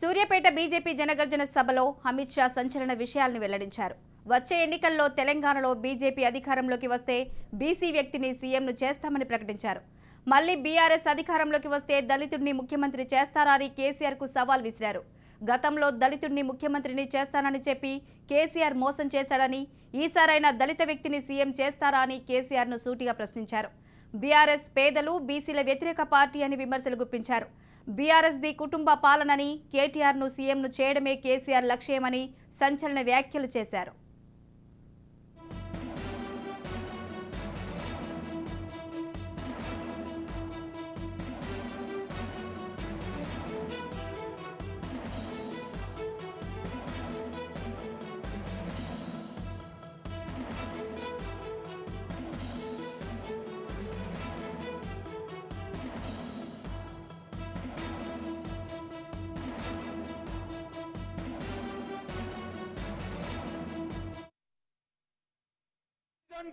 Suryapet BJP Jana Garjana సభలో అమిత్ షా సంచలన విషయాలను వెల్లడించారు. వచ్చే ఎన్నికల్లో తెలంగాణలో బీజేపీ అధికారంలోకి వస్తే బీసీ వ్యక్తిని సీఎంను చేస్తామని ప్రకటించారు. మళ్లీ బీఆర్ఎస్ అధికారంలోకి వస్తే దళితుడిని ముఖ్యమంత్రి చేస్తారా అని కేసీఆర్కు సవాల్ విసిరారు. గతంలో దళితుడిని ముఖ్యమంత్రిని చేస్తానని చెప్పి కేసీఆర్ మోసం చేశాడని, ఈసారైనా దళిత వ్యక్తిని సీఎం చేస్తారా అని కేసీఆర్ను సూటిగా ప్రశ్నించారు. బీఆర్ఎస్ పేదలు బీసీల వ్యతిరేక పార్టీ అని విమర్శలు గుప్పించారు. బీఆర్ఎస్ ది కుటుంబ పాలనని, కేటీఆర్ను సీఎంను చేయడమే కేసీఆర్ లక్ష్యమని సంచలన వ్యాఖ్యలు చేశారు.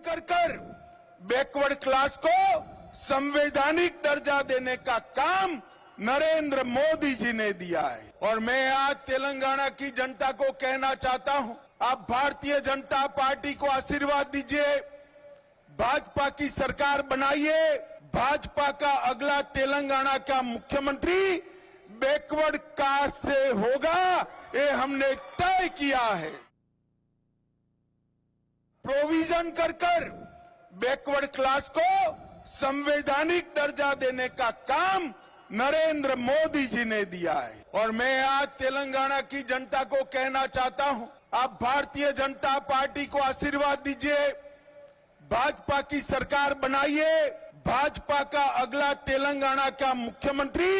कर कर बैकवर्ड क्लास को संवैधानिक दर्जा देने का काम नरेंद्र मोदी जी ने दिया है। और मैं आज तेलंगाना की जनता को कहना चाहता हूं, आप भारतीय जनता पार्टी को आशीर्वाद दीजिए, भाजपा की सरकार बनाइए। भाजपा का अगला तेलंगाना का मुख्यमंत्री बैकवर्ड कास्ट से होगा, ये हमने तय किया है। प्रोविजन कर कर बैकवर्ड क्लास को संवैधानिक दर्जा देने का काम नरेंद्र मोदी जी ने दिया है। और मैं आज तेलंगाना की जनता को कहना चाहता हूं, आप भारतीय जनता पार्टी को आशीर्वाद दीजिए, भाजपा की सरकार बनाइए। भाजपा का अगला तेलंगाना का मुख्यमंत्री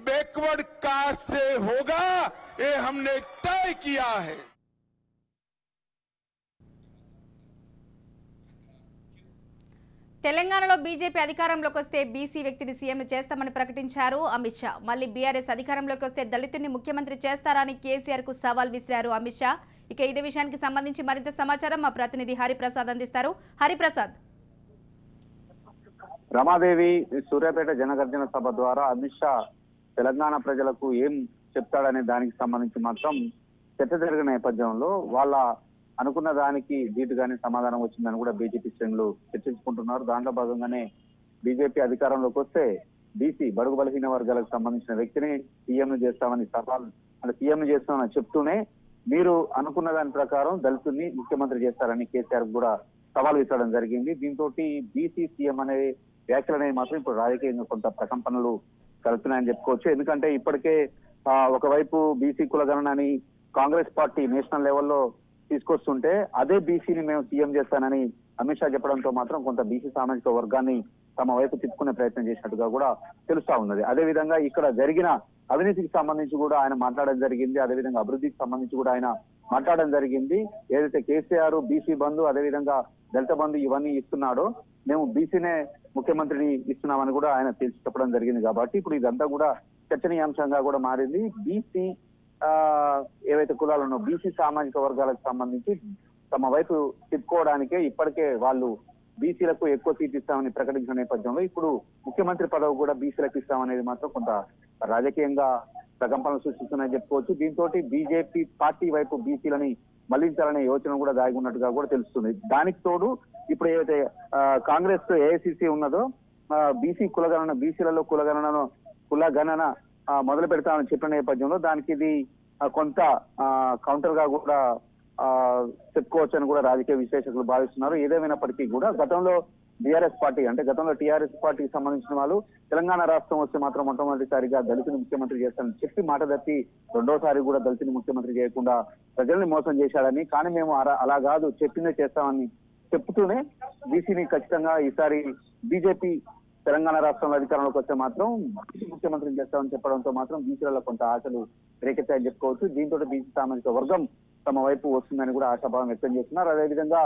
बैकवर्ड कास्ट से होगा, ये हमने तय किया है। తెలంగాణలో బీజేపీ అధికారంలోకి వస్తే బీసీ వ్యక్తిని సీఎంను చేస్తామని ప్రకటించారు అమిత్ షా. మళ్లీ బీఆర్ఎస్ అధికారంలోకి వస్తే దళితుడిని ముఖ్యమంత్రి చేస్తారా అని కేసీఆర్కు సవాల్ విసిరారు అమిత్ షా. ఇక ఇదే విషయానికి సంబంధించి మరింత సమాచారం మా ప్రతినిధి హరిప్రసాద్ అందిస్తారు. హరిప్రసాద్. రమాదేవి, సూర్యాపేట జనగర్జన సభ ద్వారా అమిత్ షా తెలంగాణ ప్రజలకు ఏం చెప్తాడనే దానికి సంబంధించి మాత్రం చర్చ జరిగిన నేపథ్యంలో వాళ్ళ అనుకున్న దానికి ధీటుగానే సమాధానం వచ్చిందని కూడా బీజేపీ శ్రేణులు చర్చించుకుంటున్నారు. దాంట్లో భాగంగానే బీజేపీ అధికారంలోకి వస్తే బీసీ బడుగు బలహీన వర్గాలకు సంబంధించిన వ్యక్తిని సీఎంను చేస్తామని సీఎంను చేస్తామని చెప్తూనే మీరు అనుకున్న దాని ప్రకారం దళితుల్ని ముఖ్యమంత్రి చేస్తారని కేసీఆర్ కూడా సవాల్ విసరడం జరిగింది. దీంతో బీసీ సీఎం అనే వ్యాఖ్యలు అనేవి మాత్రం ఇప్పుడు రాజకీయంగా కొంత ప్రకంపనలు కలుగుతున్నాయని చెప్పుకోవచ్చు. ఎందుకంటే ఇప్పటికే ఒకవైపు బీసీ కులగణనని కాంగ్రెస్ పార్టీ నేషనల్ లెవెల్లో తీసుకొస్తుంటే అదే బీసీని మేము సీఎం చేస్తానని అమిత్ షా చెప్పడంతో మాత్రం కొంత బీసీ సామాజిక వర్గాన్ని తమ వైపు తిప్పుకునే ప్రయత్నం చేసినట్టుగా కూడా తెలుస్తా ఉన్నది. అదేవిధంగా ఇక్కడ జరిగిన అవినీతికి సంబంధించి కూడా ఆయన మాట్లాడడం జరిగింది. అదేవిధంగా అభివృద్ధికి సంబంధించి కూడా ఆయన మాట్లాడడం జరిగింది. ఏదైతే కేసీఆర్ బీసీ బంధు అదేవిధంగా దళిత బంధు ఇవన్నీ ఇస్తున్నాడో మేము బీసీనే ముఖ్యమంత్రిని ఇస్తున్నామని కూడా ఆయన తేల్చి చెప్పడం జరిగింది. కాబట్టి ఇప్పుడు ఇదంతా కూడా చర్చనీయాంశంగా కూడా మారింది. బీసీ ఏవైతే కులాలు ఉన్నాయో బీసీ సామాజిక వర్గాలకు సంబంధించి తమ వైపు తిప్పుకోవడానికే ఇప్పటికే వాళ్ళు బీసీలకు ఎక్కువ సీట్ ఇస్తామని ప్రకటించిన నేపథ్యంలో ఇప్పుడు ముఖ్యమంత్రి పదవి కూడా బీసీలకు ఇస్తామనేది మాత్రం కొంత రాజకీయంగా ప్రకంపనలు సృష్టిస్తున్నాయని చెప్పుకోవచ్చు. దీంతో బీజేపీ పార్టీ వైపు బీసీలని మళ్లించాలనే యోచన కూడా దాగి ఉన్నట్టుగా కూడా తెలుస్తుంది. దానికి తోడు ఇప్పుడు ఏదైతే కాంగ్రెస్ ఏఐసిసి ఉన్నదో బీసీ కులగణన బీసీలలో కులగణన మొదలు పెడతామని చెప్పిన నేపథ్యంలో దానికి ఇది కొంత కౌంటర్ గా కూడా చెప్పుకోవచ్చు అని కూడా రాజకీయ విశ్లేషకులు భావిస్తున్నారు. ఏదేమైనప్పటికీ కూడా గతంలో బీఆర్ఎస్ పార్టీ అంటే గతంలో టీఆర్ఎస్ పార్టీకి సంబంధించిన వాళ్ళు తెలంగాణ రాష్ట్రం వస్తే మాత్రం మొట్టమొదటిసారిగా దళితుని ముఖ్యమంత్రి చేస్తానని చెప్పి మాట తప్పి రెండోసారి కూడా దళితుని ముఖ్యమంత్రి చేయకుండా ప్రజల్ని మోసం చేశాడని, కానీ మేము అలా కాదు చెప్పిందే చేస్తామని చెప్తూనే బీసీని ఖచ్చితంగా ఈసారి బీజేపీ తెలంగాణ రాష్ట్రంలో అధికారంలోకి వస్తే మాత్రం ముఖ్యమంత్రిని చేస్తామని చెప్పడంతో మాత్రం బీసీలలో కొంత ఆశలు రేకెత్తాయని చెప్పుకోవచ్చు. దీంతో బీసీ సామాజిక వర్గం తమ వైపు వస్తుందని కూడా ఆశాభావం వ్యక్తం చేస్తున్నారు. అదేవిధంగా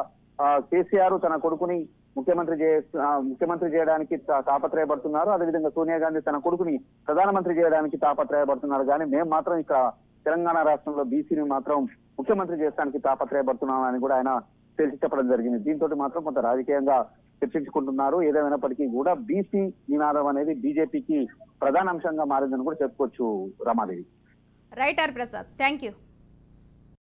కేసీఆర్ తన కొడుకుని ముఖ్యమంత్రి చేయడానికి తాపత్రయపడుతున్నారు. అదేవిధంగా సోనియా గాంధీ తన కొడుకుని ప్రధానమంత్రి చేయడానికి తాపత్రయపడుతున్నారు. కానీ మేము మాత్రం ఇక్కడ తెలంగాణ రాష్ట్రంలో బీసీని మాత్రం ముఖ్యమంత్రి చేయడానికి తాపత్రయపడుతున్నామని కూడా ఆయన తేల్చి చెప్పడం జరిగింది. దీంతో మాత్రం కొంత రాజకీయంగా చర్చించుకుంటున్నారు. ఏదేమైనప్పటికీ కూడా బీసీ నినాదం అనేది బీజేపీకి ప్రధాన అంశంగా మారిందని కూడా చెప్పుకోవచ్చు Ramadevi. Writer Prasad, thank you.